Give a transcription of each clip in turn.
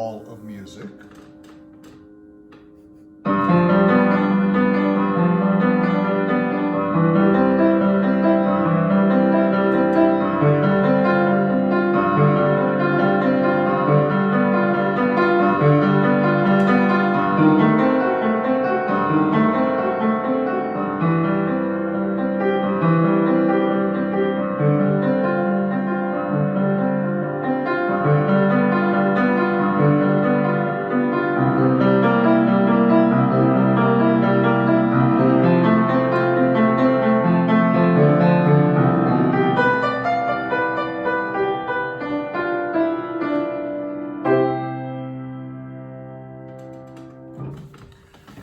Hall of Music.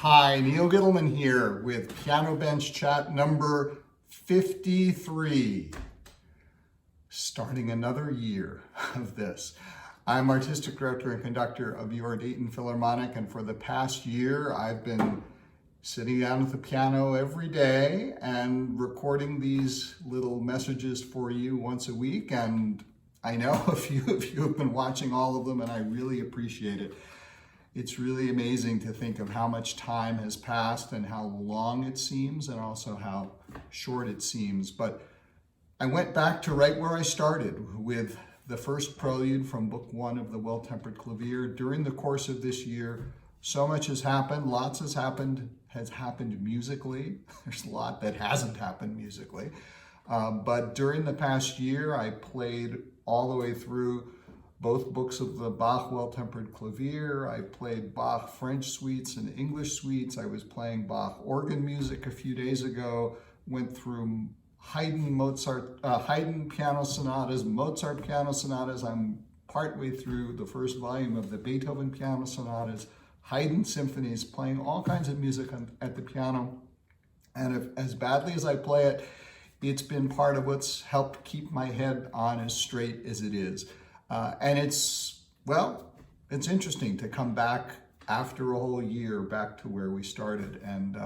Hi, Neal here with Piano Bench Chat number 53. Starting another year of this. I'm Artistic Director and Conductor of your Dayton Philharmonic, and for the past year I've been sitting down at the piano every day and recording these little messages for you once a week, and I know a few of you have been watching all of them and I really appreciate it. It's really amazing to think of how much time has passed and how long it seems and also how short it seems. But I went back to right where I started with the first prelude from Book 1 of the Well-Tempered Clavier. During the course of this year, so much has happened, lots has happened musically. There's a lot that hasn't happened musically. But during the past year, I played all the way through both books of the Bach Well-Tempered Clavier. I played Bach French suites and English suites. I was playing Bach organ music a few days ago, went through Haydn piano sonatas, Mozart piano sonatas. I'm partway through the first volume of the Beethoven piano sonatas, Haydn symphonies, playing all kinds of music at the piano. And as badly as I play it, it's been part of what's helped keep my head on as straight as it is. And it's interesting to come back after a whole year back to where we started. And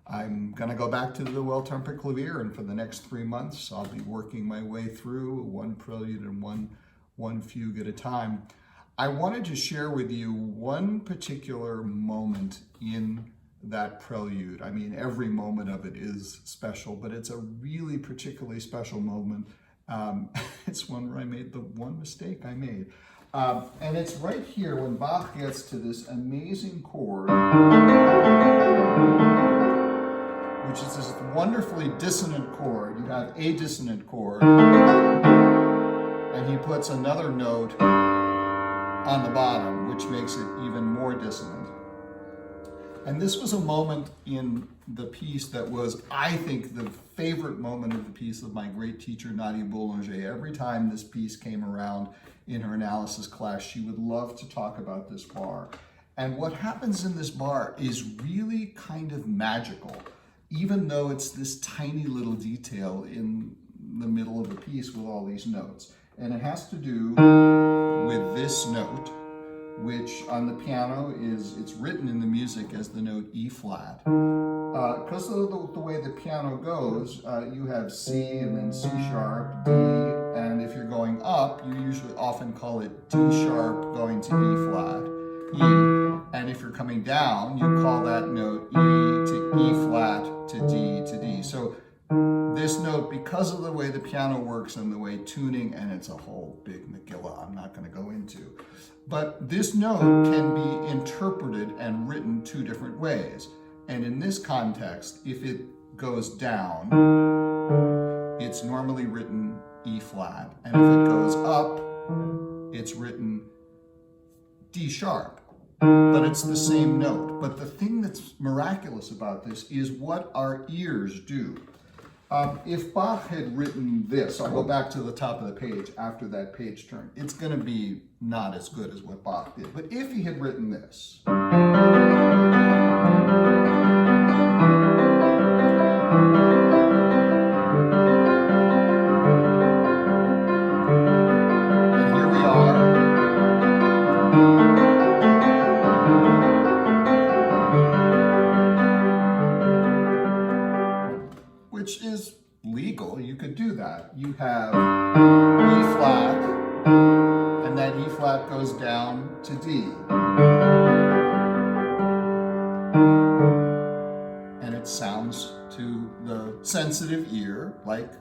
I'm gonna go back to the Well-Tempered Clavier, and for the next 3 months, I'll be working my way through one prelude and one fugue at a time. I wanted to share with you one particular moment in that prelude. I mean, every moment of it is special, but it's a really particularly special moment. It's one where I made the one mistake I made. And it's right here when Bach gets to this amazing chord, which is this wonderfully dissonant chord. You have a dissonant chord, and he puts another note on the bottom, which makes it even more dissonant. And this was a moment in the piece that was, I think, the favorite moment of the piece of my great teacher, Nadia Boulanger. Every time this piece came around in her analysis class, she would love to talk about this bar. And what happens in this bar is really kind of magical, even though it's this tiny little detail in the middle of the piece with all these notes. And it has to do with this note, which on the piano it's written in the music as the note E flat. Because of the way the piano goes, you have C and then C sharp, D, and if you're going up, you usually often call it D sharp going to E flat, E, and if you're coming down, you call that note E to E flat to D to D. So this note, because of the way the piano works and the way tuning, and it's a whole big Megillah I'm not going to go into, but this note can be interpreted and written two different ways. And in this context, if it goes down, it's normally written E flat. And if it goes up, it's written D sharp. But it's the same note. But the thing that's miraculous about this is what our ears do. If Bach had written this, I'll go back to the top of the page after that page turn. It's going to be not as good as what Bach did. But if he had written this, and here we are. Which is legal, you could do that. You have E flat, and that E flat goes down to D. And it sounds to the sensitive ear like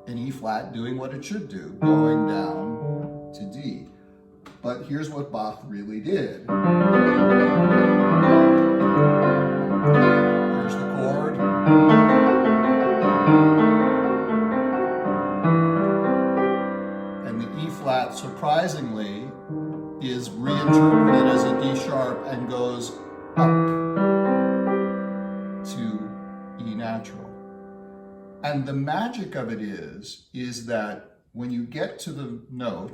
an E flat doing what it should do, going down to D. But here's what Bach really did. Here's the chord. And the E flat, surprisingly, is reinterpreted as a D sharp and goes up to E natural. And the magic of it is that when you get to the note,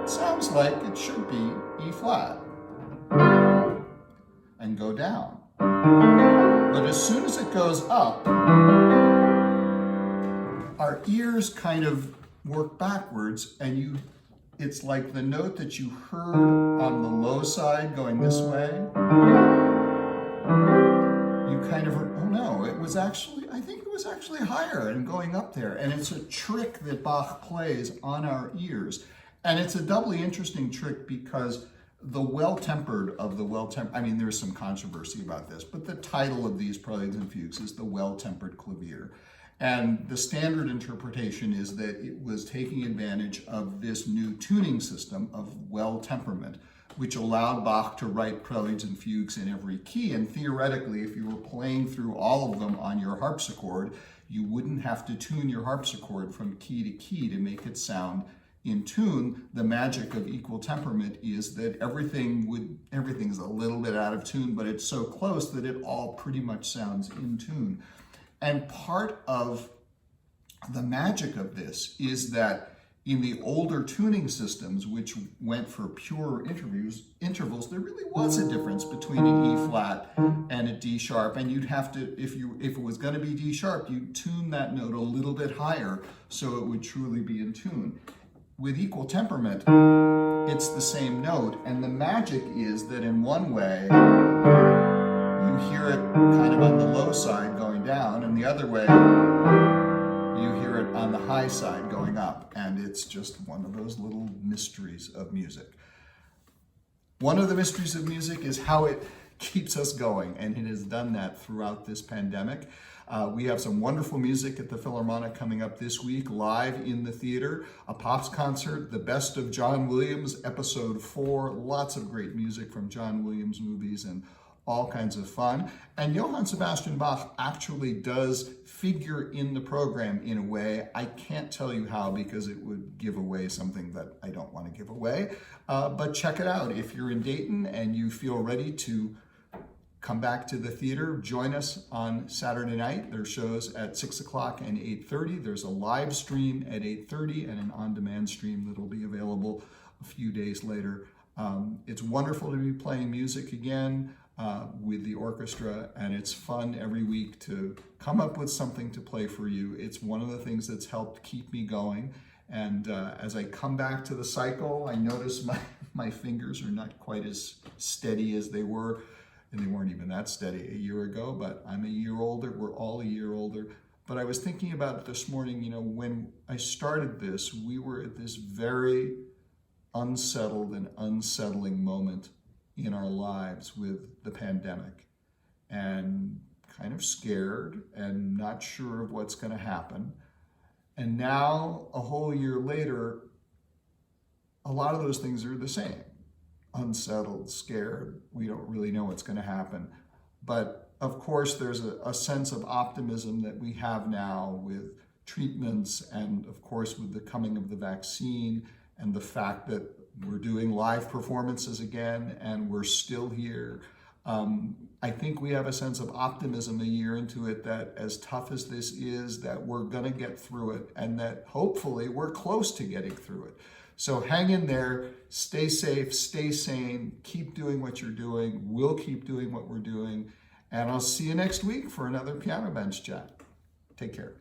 it sounds like it should be E flat and go down. But as soon as it goes up, our ears kind of work backwards, and it's like the note that you heard on the low side going this way, you kind of heard, oh no, it was actually, I think it was actually higher and going up there. And it's a trick that Bach plays on our ears. And it's a doubly interesting trick because the well-tempered of the well-tempered, I mean, there's some controversy about this, but the title of these preludes and fugues is the well-tempered clavier. And the standard interpretation is that it was taking advantage of this new tuning system of well-temperament, which allowed Bach to write preludes and fugues in every key. And theoretically, if you were playing through all of them on your harpsichord, you wouldn't have to tune your harpsichord from key to key to make it sound in tune. The magic of equal temperament is that everything's a little bit out of tune, but it's so close that it all pretty much sounds in tune. And part of the magic of this is that in the older tuning systems, which went for pure intervals, there really was a difference between an E flat and a D sharp, and you'd have to, if it was going to be D sharp, you'd tune that note a little bit higher so it would truly be in tune. With equal temperament, it's the same note, and the magic is that in one way, you hear it kind of on the low side going down, and the other way, you hear it on the high side going up, and it's just one of those little mysteries of music. One of the mysteries of music is how it keeps us going, and it has done that throughout this pandemic. We have some wonderful music at the Philharmonic coming up this week, live in the theater, a Pops concert, the best of John Williams, episode 4, lots of great music from John Williams movies and all kinds of fun. And Johann Sebastian Bach actually does figure in the program in a way. I can't tell you how because it would give away something that I don't want to give away. But check it out. If you're in Dayton and you feel ready to come back to the theater, join us on Saturday night. There's shows at 6 o'clock and 8:30. There's a live stream at 8:30 and an on-demand stream that'll be available a few days later. It's wonderful to be playing music again with the orchestra, and it's fun every week to come up with something to play for you. It's one of the things that's helped keep me going. And as I come back to the cycle, I notice my fingers are not quite as steady as they were, and they weren't even that steady a year ago, but I'm a year older. We're all a year older. But I was thinking about it this morning, when I started this, we were at this very unsettled and unsettling moment in our lives with the pandemic, and kind of scared and not sure of what's going to happen. And now, a whole year later, a lot of those things are the same. Unsettled, scared, we don't really know what's going to happen. But of course, there's a sense of optimism that we have now with treatments, and of course with the coming of the vaccine, and the fact that we're doing live performances again and we're still here. I think we have a sense of optimism a year into it that as tough as this is, that we're gonna get through it, and that hopefully we're close to getting through it. So hang in there, stay safe, stay sane, keep doing what you're doing. We'll keep doing what we're doing. And I'll see you next week for another Piano Bench Chat. Take care.